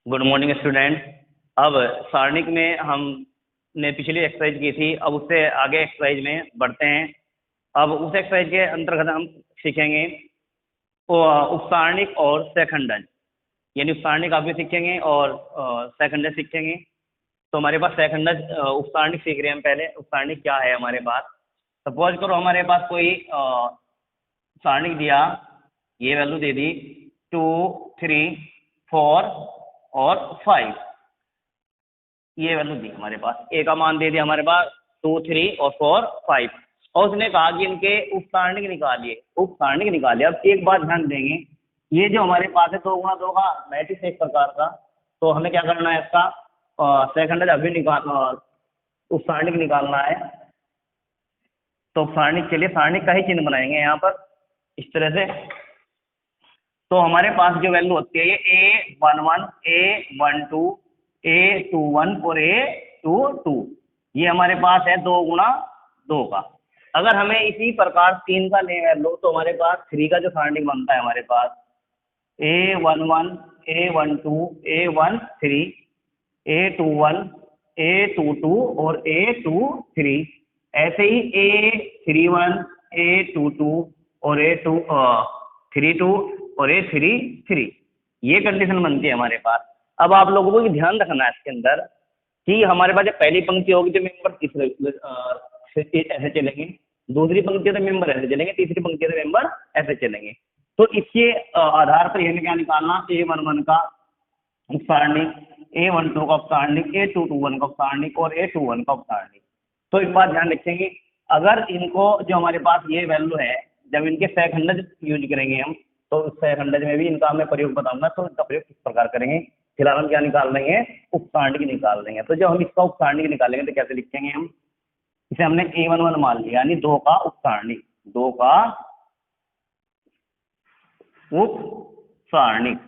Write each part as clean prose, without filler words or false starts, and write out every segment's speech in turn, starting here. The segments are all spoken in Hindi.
Good morning student. अब सारणिक में हमने पिछली एक्सरसाइज की थी, अब उससे आगे एक्सरसाइज में बढ़ते हैं। अब उस एक्सरसाइज के अंतर्गत हम सीखेंगे उपसारणिक और सहखंडन, यानी उपसारणिक आप भी सीखेंगे और सहखंडन सीखेंगे। तो हमारे पास सहखंडन उपसारणिक सीख रहे हैं हम। पहले उपसारणिक क्या है हमारे पास। सपोज करो हमारे पास कोई सारणिक दिया, ये वैल्यू दे दी 2, 3, 4 और 5, ये वैल्यू दी हमारे पास। ए का मान दे दिया हमारे पास 2, 3 और 4, 5, और उसने कहा कि इनके उपसारणिक निकालिए। उपसारणिक निकालिए। अब एक बात ध्यान देंगे, ये जो हमारे पास है 2 गुणा 2 का मैट्रिक्स एक प्रकार का, तो हमें क्या करना है, इसका सहखंडन अभी उपसारणिक निकालना है। तो उपसारणिक के लिए सारणिक का ही चिन्ह बनाएंगे यहाँ पर इस तरह से। तो हमारे पास जो वैल्यू होती है ये A11, A12, A21 और A22, ये हमारे पास है 2 गुणा 2 का। अगर हमें इसी प्रकार 3 का ले वैल्यू, तो हमारे पास 3 का जो सारणिक बनता है हमारे पास A11, A12, A13, A21, A22 और A23, ऐसे ही A31, A22 और A32 और A33, ये कंडीशन बनती है हमारे पास। अब आप लोगों को भी ध्यान रखना है इसके अंदर कि हमारे पास जब पहली पंक्ति होगी तो मेंबर ऐसे चलेंगे, दूसरी पंक्ति तो मेंबर ऐसे चलेंगे, तीसरी पंक्ति तो मेंबर ऐसे चलेंगे। तो इसके आधार पर हमें क्या निकालना, A11 का उपसारणिक, A12 का उपसारणिक, A22 का उपसारणिक और A21 का उपसारणिक। तो एक बात ध्यान रखेंगे, अगर इनको जो हमारे पास ये वैल्यू है, जब इनके सहखंडज यूज करेंगे हम, तो सहखंडज में भी इनका मैं प्रयोग बताऊंगा। तो इसका प्रयोग किस प्रकार करेंगे, फिलहाल हम क्या निकाल रहे हैं, उपसारणिक निकाल रहे हैं। तो जब हम इसका उपसारणिक निकालेंगे तो कैसे लिखेंगे हम, इसे हमने A11 मान लिया, यानी 2 का उपसारणिक, 2 का उपसारणिक,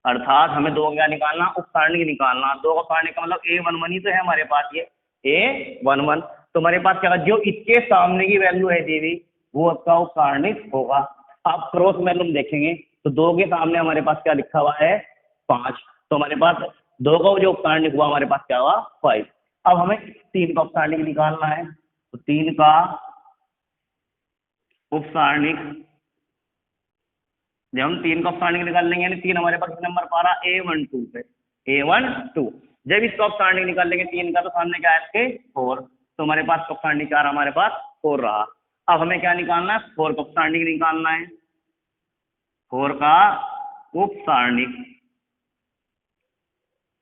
अर्थात हमें 2 क्या निकालना, उपसारणिक निकालना। 2 का उपसारणिक का मतलब A11 ही तो है हमारे पास, ये A11। तो हमारे पास क्या, जो इसके सामने की वैल्यू है देवी, वो आपका उपसारणिक होगा। आप क्रॉस वैल्यू देखेंगे तो 2 के सामने हमारे पास क्या लिखा हुआ है, 5, तो हमारे पास 2 का जो उपसारणिक हुआ हमारे पास क्या हुआ, 5। अब हमें 3 का उपसारणिक निकालना है, तो 3 का उपसारणिक, जब हम 3 का उपसारणिक निकाल लेंगे, यानी 3 हमारे पास नंबर पा रहा A12 पे, A12। जब इसका उपसारणिक निकाल लेंगे 3 का, तो सामने क्या है इसके 4, तो हमारे पास उपसारणिक क्या रहा, हमारे पास 4 रहा। अब हमें क्या निकालना है, 4 का उपसारणिक निकालना है, 4 का उपसारणिक,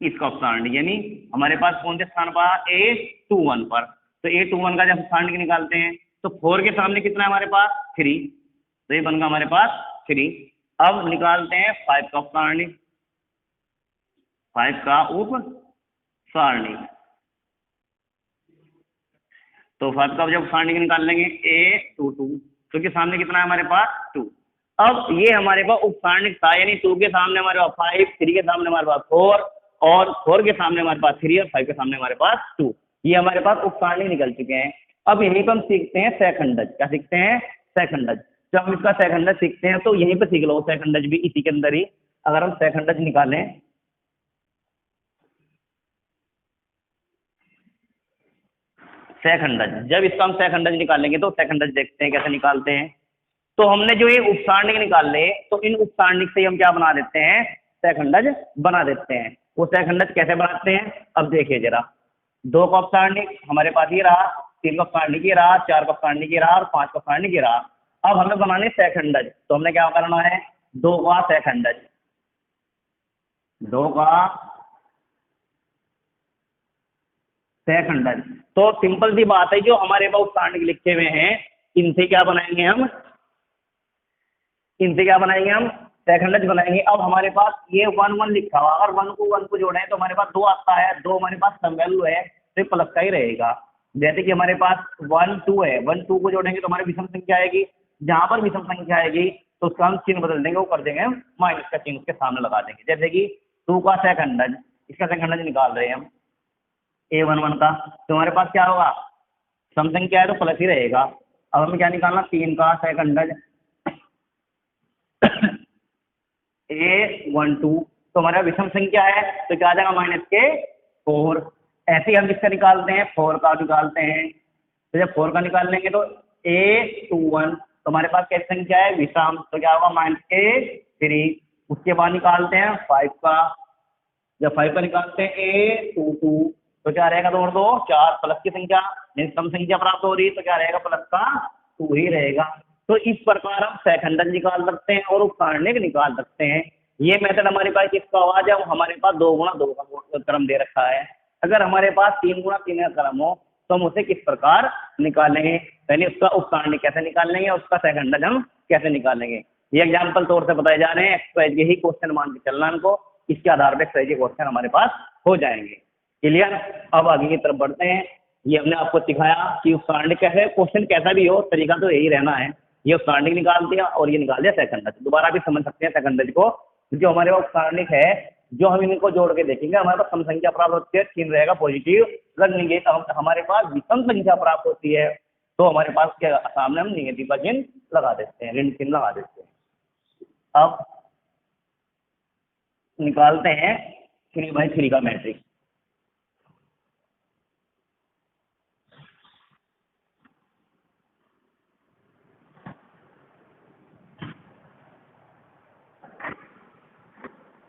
इसका उपसारणिक, यानी हमारे पास कौन से स्थान पर, A21 पर। तो A21 का जब उपसारणिक निकालते हैं तो 4 के सामने कितना है हमारे पास, 3, तो ये बन हमारे पास 3। अब निकालते हैं 5 का उपसारणिक, 5 का उपसारणिक, तो 5 का जब उपसारणिक निकाल लेंगे A22, क्योंकि सामने कितना है हमारे पास 2। अब ये हमारे पास उपसारणिक था, यानी 2 के सामने हमारे पास 5, 3 के सामने हमारे पास 4 और 4 के सामने हमारे पास 3 और 5 के सामने हमारे पास 2, ये हमारे पास उपसारणिक निकल चुके हैं। अब यहीं पर हम सीखते हैं सहखंडज। क्या सीखते हैं, सहखंडज। जब हम इसका सहखंडज सीखते हैं तो यहीं पर सीख लो सहखंडज भी, इसी के अंदर ही। अगर हम सहखंडज निकालें, सहखंडज, जब इसका हम सहखंडज निकालेंगे तो सहखंडज देखते हैं कैसे निकालते हैं। तो हमने जो ये उपसारणिक निकाले, तो इन उपसारणिक से हम क्या बना देते हैं, सहखंडज बना देते हैं। वो सहखंडज कैसे बनाते हैं, अब देखिए जरा। 2 का उपसारणिक हमारे पास ये रहा, 3 का उपसारणिक ये रहा, 4 का उपसारणिक ये रहा और 5 का उपसारणिक ये रहा। अब हमें बनाने सहखंडज, तो हमने क्या करना है, 2 का सहखंडज, 2 का सहखंडज। तो सिंपल सी बात है, जो हमारे पास उपसारणिक लिखे हुए हैं, इनसे क्या बनाएंगे हम, इनसे क्या बनाएंगे हम, सहखंडज बनाएंगे। अब हमारे पास ये 1 1 लिखा हुआ, अगर 1 को जोड़े तो हमारे पास 2 आता है, 2 हमारे पास सम वैल्यू है, तो प्लस का ही रहेगा। जैसे कि हमारे पास 1 2 है, 1 2 को जोड़ेंगे तो हमारी विषम संख्या आएगी, जहां पर विषम संख्या आएगी तो उसका हम चिन्ह बदल देंगे, वो कर देंगे माइनस का चिन्ह उसके सामने लगा देंगे। जैसे कि 2 का सहखंडज, इसका सहखंडज निकाल रहे हैं हम A11 का, तो हमारे पास क्या होगा, सम संख्या है तो प्लस ही रहेगा। अब हमें क्या निकालना, 3 का सहखंडज A12 तो हमारा विषम संख्या है तो क्या आ जाएगा -4। ऐसे ही हम किसका निकालते हैं, 4 का निकालते हैं। तो जब 4 का निकाल लेंगे तो A21, तो हमारे पास कैसी संख्या है, विषम, तो क्या होगा -3। उसके बाद निकालते हैं 5 का, जब 5 का निकालते हैं A22, तो क्या रहेगा, 2 और 2 4, प्लस की संख्या सम संख्या प्राप्त हो रही है तो क्या रहेगा, प्लस का 2 ही रहेगा। तो इस प्रकार हम सेकंडल निकाल सकते हैं और उपसारणिक निकाल सकते हैं। ये मेथड हमारे पास किसका हुआ, जब हमारे पास 2 गुणा 2 का क्रम दे रखा है। अगर हमारे पास 3 गुणा 3 का क्रम हो तो हम उसे किस प्रकार निकालेंगे, यानी उसका उपसारणिक कैसे निकालेंगे और उसका सेकंडल हम कैसे निकालेंगे। ये एग्जाम्पल तौर से बताए जा रहे हैं, एक्सरसाइज के ही क्वेश्चन मान के चलना इनको, इसके आधार पर एक्सरसाइज के क्वेश्चन हमारे पास हो जाएंगे। क्लियर। अब आगे की तरफ बढ़ते हैं। ये हमने आपको सिखाया कि उपसारणिक कैसे, क्वेश्चन कैसा भी हो तरीका तो यही रहना है। ये उपसारणिक निकाल दिया और ये निकाल दिया सेकंडल। दोबारा भी समझ सकते हैं सेकंडल को, जो हमारे पास उपसारणिक है, जो हम इनको जोड़ के देखेंगे हमारे पास सम संख्या प्राप्त होती है, चिन्ह रहेगा पॉजिटिव, रख लेंगे तो हमारे पास विषम संख्या प्राप्त होती है तो हमारे पास क्या सामने हम निगेटिव का चिन्ह लगा देते हैं, ऋण चिन्ह लगा देते हैं। अब निकालते हैं 3/3 का मैट्रिक्स।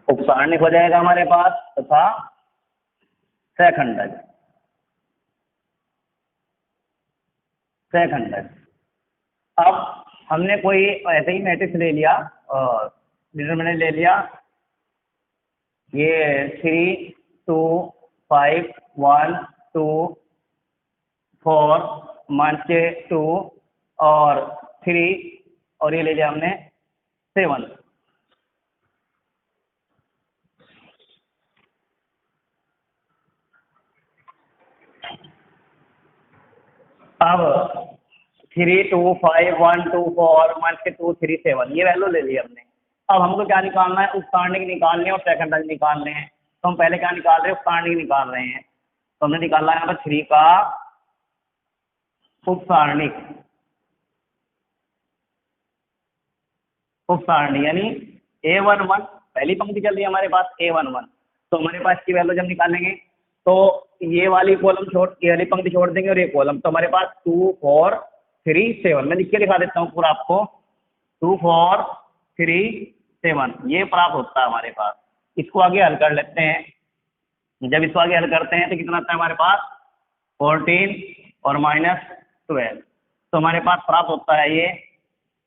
उपसारणिक हो जाएगा हमारे पास तथा सेकंडल। अब हमने कोई ऐसे ही मैट्रिक्स ले लिया, डिटरमिनेंट ले लिया, ये 3 2 5 1 2 4 -2 और 3 और ये ले लिया हमने 7। अब 3 2 5 1 2 4 -2 3 7 ये वैल्यू ले ली हमने। अब हमको क्या निकालना है, उपसारणिक निकालने और सेकंडल निकालने हैं। तो हम पहले क्या निकाल रहे हैं, उपसारणिक निकाल रहे हैं। तो हमने निकाला है यहाँ पर 3 का उपसारणिक, यानी A11, पहली पंक्ति चल रही है हमारे पास A11। तो हमारे पास की वैल्यू जब निकालेंगे तो ये वाली कॉलम ये वाली पंक्ति छोड़ देंगे और ये कॉलम, तो हमारे पास 2 4 3 7, मैं लिख के दिखा देता हूँ पूरा आपको, 2 4 3 7 ये प्राप्त होता है हमारे पास। इसको आगे हल कर लेते हैं। जब इसको आगे हल करते हैं तो कितना आता है हमारे पास, 14 और -12, तो हमारे पास प्राप्त होता है ये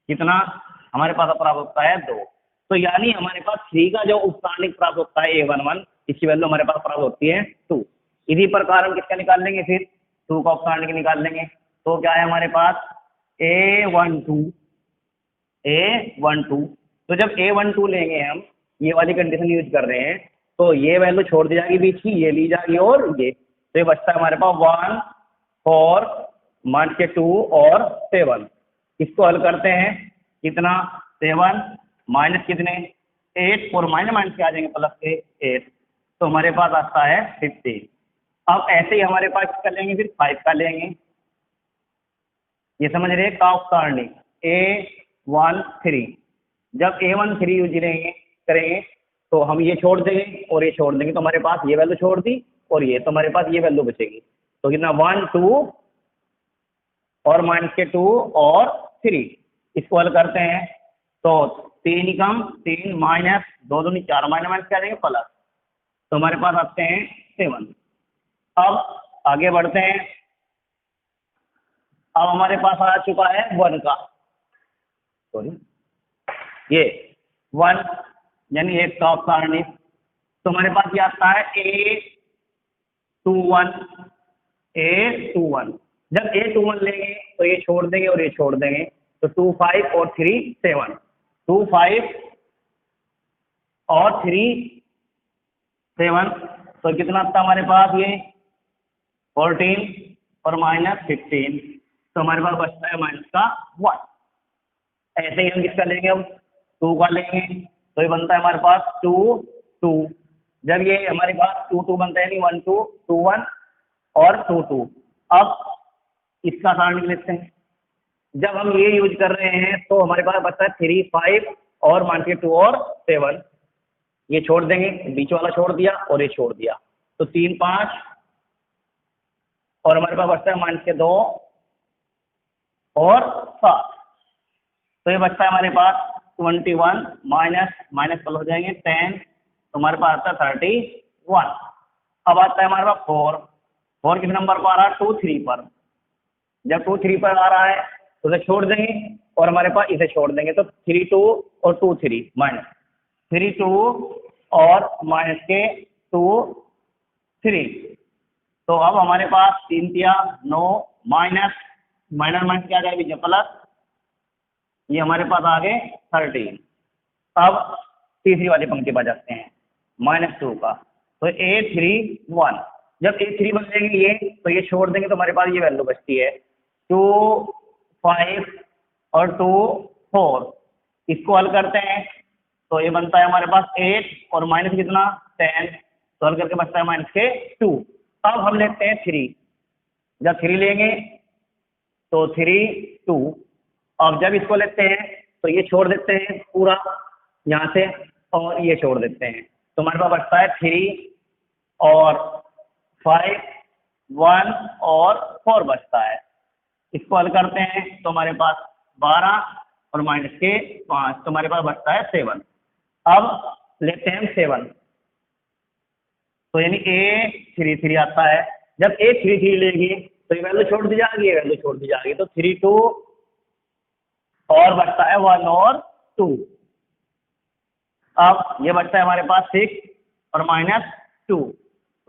कितना, हमारे पास प्राप्त होता है 2। तो यानी हमारे पास 3 का जो उपसारणिक प्राप्त होता है A11, इसकी वैल्यू हमारे पास प्राप्त होती है 2। इसी प्रकार हम किसका निकाल लेंगे, फिर 2 का उपसारणिक निकाल लेंगे। तो क्या है हमारे पास A12। तो जब A12 लेंगे हम, ये वाली कंडीशन यूज कर रहे हैं, तो ये वैल्यू छोड़ दी जाएगी बीच की, ये ली जाएगी और ये, तो ये बचता है हमारे पास 1 4 -2 और 7। इसको हल करते हैं, कितना 7 माइनस कितने 8 और माइनस क्या आ जाएंगे, प्लस के 8, तो हमारे पास आता है 15। अब ऐसे ही हमारे पास कर लेंगे, फिर 5 का लेंगे। ये समझ रहे हैं, का उपसारणिक A13, जब A13 यूज करेंगे तो हम ये छोड़ देंगे और ये छोड़ देंगे, तो हमारे पास ये वैल्यू छोड़ दी और ये, तो हमारे पास ये वैल्यू बचेगी। तो कितना 1 2 और -2 और 3, इसको हल करते हैं तो 3 कम 3 माइनस 2 दूनी 4 माइनस क्या देंगे प्लस, तो हमारे पास आते हैं 7। अब आगे बढ़ते हैं। अब हमारे पास आ चुका है 1 का, सॉरी ये 1 यानी एक का उपसारणिक, तो हमारे पास ये आता है A21। जब A21 लेंगे तो ये छोड़ देंगे और ये छोड़ देंगे, तो 2 5 और 3 7, 2 5 और 3 7, तो कितना आता हमारे पास ये 14 और -15, तो हमारे पास बचता है -1। ऐसे ही हम किसका लेंगे, अब 2 का लेंगे, तो ये बनता है हमारे पास 2 2। जब ये हमारे पास 2 2 बनता है, यानी 1 2 2 1 और 2 2। अब इसका सारणिक लिखते हैं। जब हम ये यूज कर रहे हैं तो हमारे पास बचता है 3 5 और -2 और 7। ये छोड़ देंगे, बीच वाला छोड़ दिया और ये छोड़ दिया, तो 3 5 और हमारे पास बचता है -2 और 7। तो ये बचता है हमारे पास 21 माइनस माइनस कल हो जाएंगे 10, तो हमारे पास आता है 31। अब आता है हमारे पास 4, 4 किस नंबर पर आ रहा है? 2 3 पर। जब 2 3 पर आ रहा है तो इसे छोड़ देंगे और हमारे पास इसे छोड़ देंगे, तो 3 2 और 2 3 माइनस 3 2 और माइनस के 2 3। तो अब हमारे पास 3 तिया 9 माइनस माइनस माइनस क्या आ जाएगा बीच में प्लस, ये हमारे पास आ गए 13। अब तीसरी वाली पंक्ति पर जाते हैं -2 का, तो 8 3 1। जब 8 3 बन जाएंगे ये, तो ये छोड़ देंगे तो हमारे पास ये वैल्यू बचती है 2 5 और 2 4। इसको हल करते हैं तो ये बनता है हमारे पास 8 और माइनस कितना 10, तो हल करके बचता है -2। अब हम लेते हैं 3, जब 3 लेंगे तो 3 2। अब जब इसको लेते हैं तो ये छोड़ देते हैं पूरा यहाँ से और ये छोड़ देते हैं, तो हमारे पास बचता है 3 और 5 1 और 4 बचता है। इसको हल करते हैं तो हमारे पास 12 और -5, तो हमारे पास बचता है 7। अब लेते हैं 7, तो यानी A 3 3 आता है। जब A 3 3 लेंगे तो ये वैल्यू छोड़ दी जाएगी, ये वैल्यू छोड़ दी जाएगी, तो 3 2 और बचता है 1 और 2। अब ये बचता है हमारे पास 6 और -2,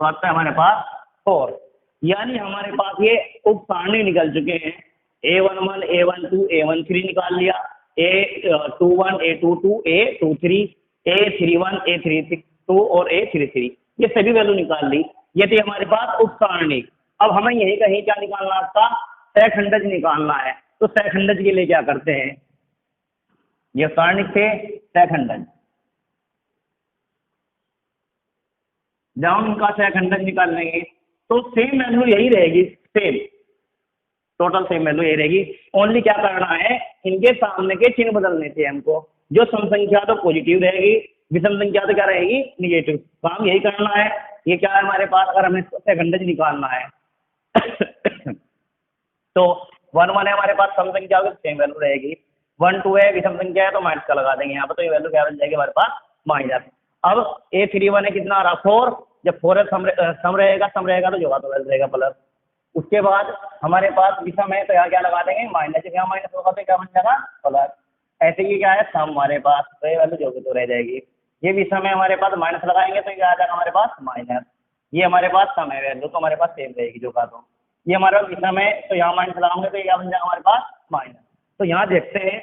तो आता है हमारे पास 4। यानी हमारे पास ये उप सारणी निकल चुके हैं। A11 A12 A13 निकाल लिया, A21 A22 A23 A31 A32 और A33, ये सभी वैल्यू निकाल ली। ये थी हमारे पास उप सारणी। अब हमें यही कहीं क्या निकालना है? आपका सहखंडज निकालना है। तो सहखंडज के लिए क्या करते हैं? ये सारणी थे सहखंडज, जब हम इनका सहखंडज निकाल लेंगे तो सेम वैल्यू यही रहेगी, सेम टोटल सेम वैल्यू यही रहेगी। ओनली क्या करना है? इनके सामने के चिन्ह बदलने थे हमको। जो सम संख्या तो पॉजिटिव रहेगी, विषम संख्या तो क्या रहेगी? निगेटिव। काम यही करना है। ये क्या है हमारे पास? अगर हमें सहखंडज निकालना है तो 1 1 है हमारे पास, सम संख्या होगी सेम वैल्यू रहेगी। 1 2 है विषम संख्या है तो माइनस का लगा देंगे यहाँ पर, तो ये वैल्यू क्या बन जाएगी हमारे पास? माइनस। अब A31 है कितना आ रहा? 4। जब 4 है सम रहेगा तो जो तो वैल्यू रहेगा प्लस। उसके बाद हमारे पास विषम है तो यहाँ क्या लगा देंगे? माइनस। यहाँ माइनस होगा तो क्या बन जाएगा? प्लस। ऐसे ही क्या है? सम हमारे पास, तो ये वैल्यू जो तो रह जाएगी। ये विषम है हमारे पास, माइनस लगाएंगे तो क्या आ जाएगा हमारे पास? माइनस। ये हमारे पास सम है वैल्यू, तो हमारे पास सेम रहेगी जो का तो। ये हमारा विषम है तो यहाँ माइनस लगाओगे तो ये क्या बन जाएगा हमारे पास? माइनस। तो यहाँ देखते हैं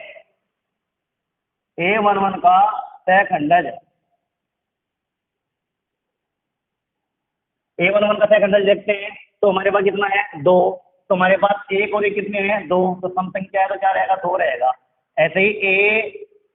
A11 का सहखंडज, A11 का सहखंडज देखते हैं तो हमारे पास कितना है? 2। तो हमारे पास 1 और 1 कितने हैं? 2। तो सम संख्या है तो क्या रहेगा? 2 रहेगा। ऐसे ही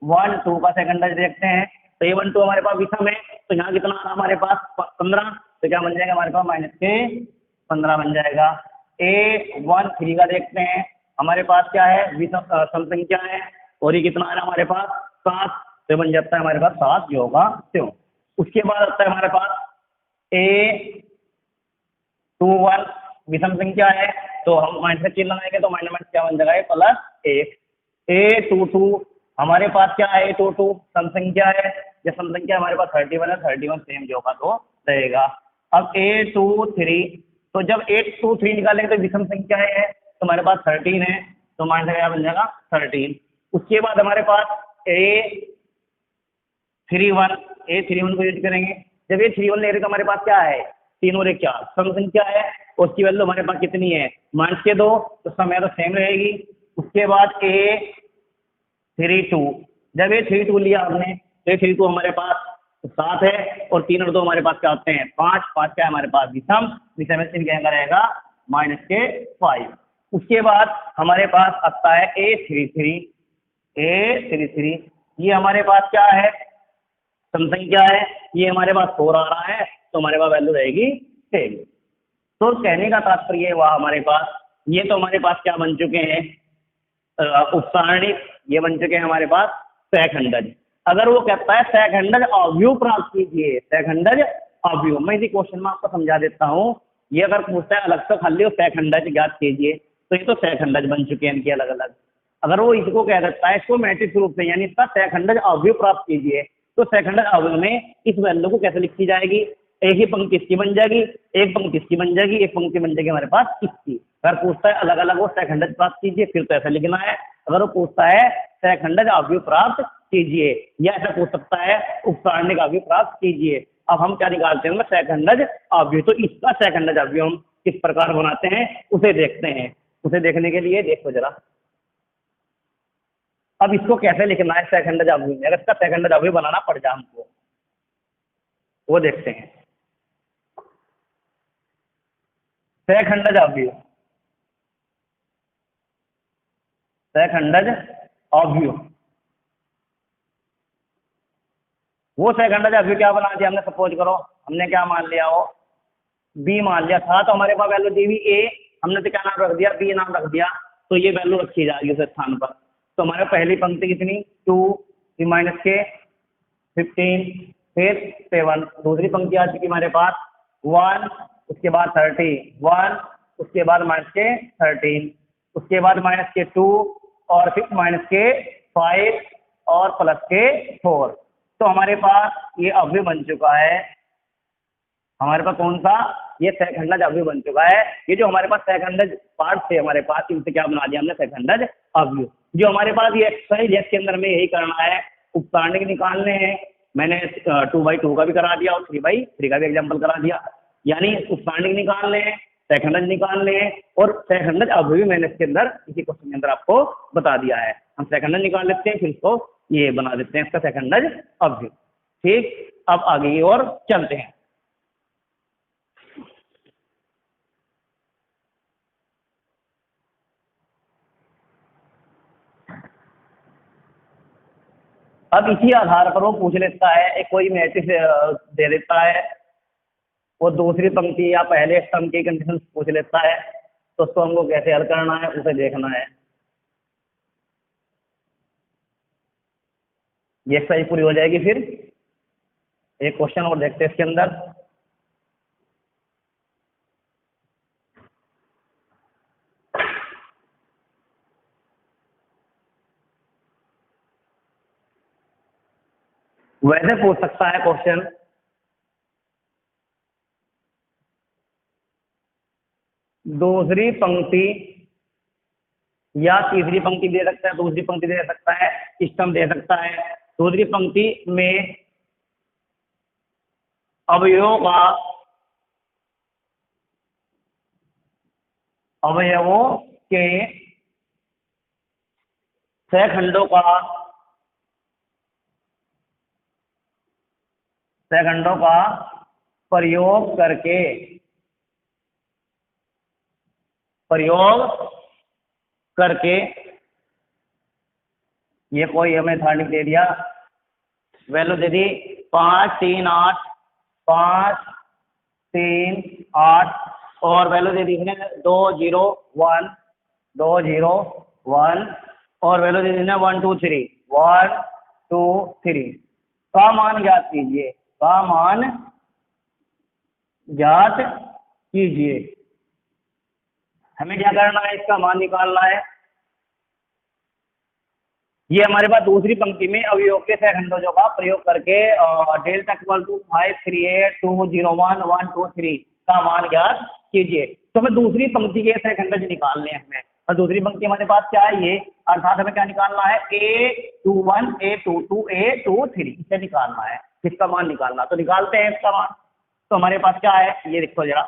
A12 का सहखंडज देखते हैं तो A12 हमारे पास विषम है तो यहाँ कितना आ रहा हमारे पास? 15। तो क्या बन जाएगा हमारे पास? -15 बन जाएगा। A13 का देखते हैं, हमारे पास क्या है? विषम सम संख्या है और ये कितना आ रहा है हमारे पास? 7। तो बन जाता है हमारे पास 7 जो होगा त्यों। उसके बाद आता है हमारे पास A21 विषम संख्या है तो हम माइनस का चिन्ह लगाएंगे तो माइनस माइनस क्या बन जाएगा? +1। A22 हमारे पास क्या है? A22 सम संख्या है, या सम संख्या हमारे पास 31 है, 31 सेम जो होगा तो रहेगा। अब A23, तो जब 823 निकालेंगे तो विषम संख्या है तो हमारे पास 13 है, तो माइनस क्या बन जाएगा? 13। उसके बाद हमारे पास A31 को यूज करेंगे। जब A31 ले रहे तो हमारे पास क्या है? 3 और 1 4 सम संख्या है और उसकी वैल्यू हमारे पास कितनी है? -2, तो सम है तो सेम रहेगी। उसके बाद A32, जब A32 लिया हमने तो A32 हमारे पास 7 है और 3 और 2 हमारे पास क्या होते हैं? 5 5 क्या है हमारे पास? विषम। विषम से क्या रहेगा? -5। उसके बाद हमारे पास आता है A33। ये हमारे पास क्या है? सम संख्या है, ये हमारे पास 4 आ रहा है तो हमारे पास वैल्यू रहेगी सेम। तो कहने का तात्पर्य हुआ हमारे पास, ये तो हमारे पास क्या बन चुके हैं? उपसारणी। ये बन चुके हैं हमारे पास सहखंडज। अगर वो कहता है सेकंडज अवयव प्राप्त कीजिए, सेकंडज अवयव, मैं इसी क्वेश्चन में आपको समझा देता हूँ। ये अगर पूछता है अलग से खाली हो सेकंडज ज्ञात कीजिए, तो ये तो सेकंडज बन चुके हैं इनके अलग अलग। अगर वो इसको कह देता है इसको मैट्रिक्स रूप से, यानी इसका सेकंडज अवयव प्राप्त कीजिए, तो सेकंडज अवयव में इस वैल्यू को कैसे लिखी जाएगी, एक ही पंक्ति इसकी बन जाएगी, एक पंक्ति इसकी बन जाएगी, एक पंक्ति बन जाएगी हमारे पास इसकी। अगर पूछता है अलग अलग वो सेकंडज प्राप्त कीजिए, फिर तो ऐसा लिखना है। अगर वो पूछता है सेकंडज अवयव प्राप्त कीजिए, या ऐसा पूछ सकता है उपसारणिक अवयव प्राप्त कीजिए। अब हम क्या निकालते हैं, सेकंडज अवयव। तो इसका सेकंडज अवयव हम किस प्रकार बनाते हैं उसे देखते हैं। उसे देखने के लिए देखो जरा, अब इसको कैसे लिखना है सेकंडज अवयव में, अगर इसका सेकंडज अवयव बनाना पड़ जाए हमको, वो देखते हैं। सेकंडज अवयव, सेकंडज अवयव, वो सेकंडज अवयव क्या बना दिया हमने, सपोज करो हमने क्या मान लिया हो, बी मान लिया था, तो हमारे पास वैल्यू दी हुई ए, हमने तो क्या नाम रख दिया, बी नाम रख दिया, तो ये वैल्यू रखी जाएगी उस स्थान पर। तो हमारे पहली पंक्ति कितनी 2 फिर माइनस के 15 फिर 7, दूसरी पंक्ति आ चुकी हमारे पास 1, उसके बाद 31, उसके बाद माइनस के 13, उसके बाद माइनस के 2 और फिर माइनस के 5 और प्लस के 4। तो हमारे पास ये अवयव बन चुका है, हमारे पास कौन सा, ये सेकंडज अवयव बन चुका है। ये जो हमारे पास सेकंडज पार्ट थे हमारे पास, इनसे क्या बना दिया हमने सेकंडज अवयव। जो हमारे पास ये एक्सरसाइज इसके अंदर में यही करना है, उपसारणिक निकालने हैं। मैंने 2/2 का भी करा दिया और 3/3 का भी एग्जाम्पल करा दिया, यानी उपसारणिक निकालने हैं, सेकंडज निकालने हैं और सेकंडज अवयव मैंने इसके अंदर इसी क्वेश्चन के अंदर आपको बता दिया है। हम सेकंडज निकाल लेते हैं, फिर इसको ये बना देते हैं इसका सेकंडज अवयव। ठीक, अब आगे की ओर चलते हैं। अब इसी आधार पर वो पूछ लेता है, एक कोई मैट्रिक्स दे देता है, वो दूसरी पंक्ति या पहले स्तंभ की कंडीशन पूछ लेता है, तो उसको हमको कैसे हल करना है उसे देखना है। ये एक्सरसाइज पूरी हो जाएगी, फिर एक क्वेश्चन और देखते हैं इसके अंदर। वैसे पूछ सकता है क्वेश्चन, दूसरी पंक्ति या तीसरी पंक्ति दे सकता है, दूसरी पंक्ति दे सकता है, स्तंभ दे सकता है। दूसरी पंक्ति में अवयवों के सेकंडों का प्रयोग करके ये कोई हमें थार्निक दे दिया, वैल्यू दे दी 5 3 8 5 3 8 और वैल्यू दे दी है 2 0 1 2 0 1 और वैल्यू दे दी है 1 2 3 1 2 3 का मान ज्ञात कीजिए, का मान ज्ञात कीजिए। हमें क्या करना है, इसका मान निकालना है। ये हमारे पास दूसरी पंक्ति में अवयवों के सेकंडों का प्रयोग करके डेल्टा इक्वल टू 5 3 8 2 0 1 1 2 3 का मान ज्ञात कीजिए। तो हमें दूसरी पंक्ति के सेकंड निकालने हैं हमें, और दूसरी पंक्ति हमारे पास क्या है, ये अर्थात हमें क्या निकालना है, A21 A22 A23 इसे निकालना है, किसका मान निकालना। तो निकालते हैं इसका मान। तो हमारे पास क्या है, ये देखो जरा,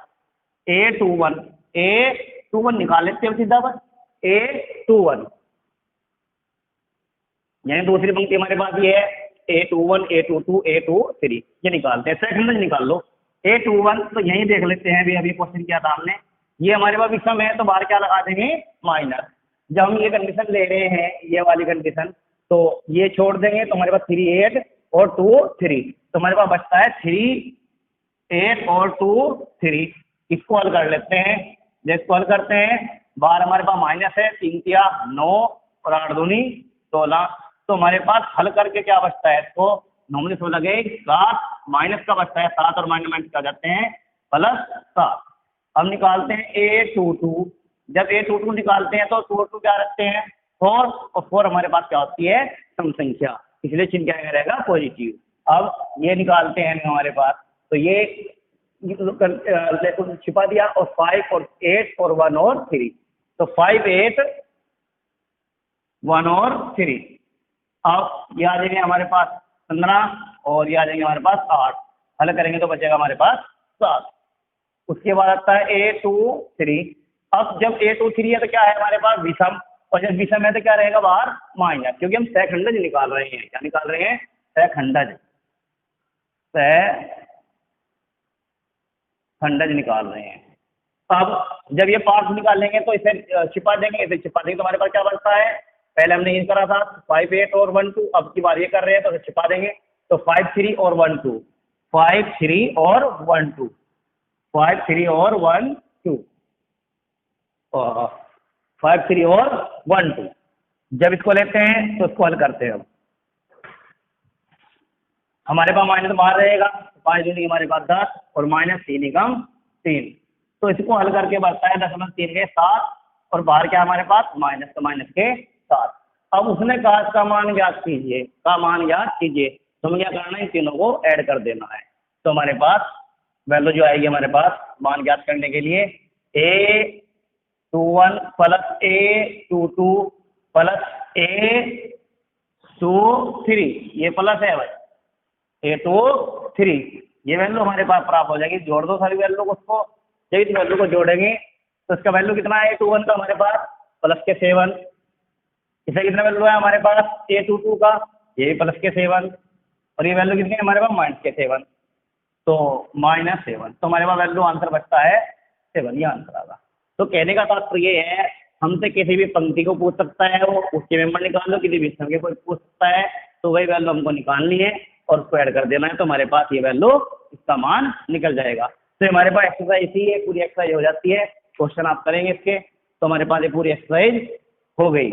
A21 निकाल लेते हैं सीधा बस, A21 यानी दूसरी पंक्ति हमारे पास ये है A21 A22 A23 ये निकालते हैं। सेकंड निकाल लो A21, तो यही देख लेते हैं अभी क्वेश्चन किया था हमने, ये हमारे पास विषम है तो बाहर क्या लगा देंगे, माइनस। जब हम ये कंडीशन ले रहे हैं, ये वाली कंडीशन, तो ये छोड़ देंगे तो हमारे पास 3 8 और 2 3, तो हमारे पास बचता है 3 8 और 2 3। इसको हल कर लेते हैं। जब इसको हल करते हैं, बाहर हमारे पास माइनस है, 3 9 और 8 दूनी 16, तो हमारे पास हल करके क्या बचता है, तो नॉर्मली समझ लगे 7 माइनस का बचता है, 7 और माइनस क्या जाते हैं +7। अब निकालते हैं A22। जब A22 निकालते हैं तो 2 क्या रखते हैं 4, और 4 हमारे पास क्या होती है सम संख्या, इसलिए चिन्ह क्या रहेगा पॉजिटिव। अब ये निकालते हैं हमारे पास, तो ये छिपा दिया, और 5 और 8 और 1 और 3, तो 5 8 1 और 3। अब ये आ जाएंगे हमारे पास 15, और ये आ जाएंगे हमारे पास 8। हल करेंगे तो बचेगा हमारे पास 7। उसके बाद आता है A23। अब जब A23 है तो क्या है हमारे पास विषम, और जब विषम है तो क्या रहेगा बाहर माइनस, क्योंकि हम सहखंडज निकाल रहे हैं। क्या निकाल रहे हैं, सहखंडज, सहखंडज निकाल रहे हैं। अब जब ये पार्ट निकाल लेंगे तो इसे छिपा देंगे, इसे छिपा देंगे तो हमारे पास क्या बनता है, पहले हमने ये करा था 5 8 और 1 2, अब की बार ये कर रहे हैं तो इसे छिपा देंगे, तो 5 3 और 1 2, 5 3 और 1 2, 5 3 और 1 2, 5 3 और 1 2। जब इसको लेते हैं तो इसको हल करते हैं, हमारे पास माइनस बाहर रहेगा, 5 दूनी हमारे पास 10 और -3 एकम 3, तो इसको हल करके बढ़ता है 10×3 के 7, और बाहर क्या हमारे पास माइनस, तो माइनस के 7। अब उसने कहा इसका मान ज्ञात कीजिए, का मान ज्ञात कीजिए, तो हमें क्या करना है, इन तीनों को ऐड कर देना है। तो हमारे पास वैल्यू जो आएगी हमारे पास मान ज्ञात करने के लिए A21 + A22 + A23, ये प्लस है भाई, A23, ये वैल्यू हमारे पास प्राप्त हो जाएगी। जोड़ दो सारी वैल्यू को, उसको जब इस वैल्यू को जोड़ेंगे तो इसका वैल्यू कितना है A21 का हमारे पास +7, इसका कितना वैल्यू है हमारे पास A22 का, ये भी +7, और ये वैल्यू कितनी है हमारे पास -7, तो -7, तो हमारे पास वैल्यू आंसर बचता है 7, ये आंसर आएगा। तो कहने का तात्पर्य ये है, हमसे किसी भी पंक्ति को पूछ सकता है, वो उसके मेंबर निकाल लो, किसी भी संख्या को पूछ सकता है, तो वही वैल्यू हमको निकालनी है और उसको ऐड कर देना है, तो हमारे पास ये वैल्यू इसका मान निकल जाएगा। तो हमारे पास एक्सरसाइज ही है, पूरी एक्सरसाइज हो जाती है, क्वेश्चन आप करेंगे इसके, तो हमारे पास ये पूरी एक्सरसाइज हो गई।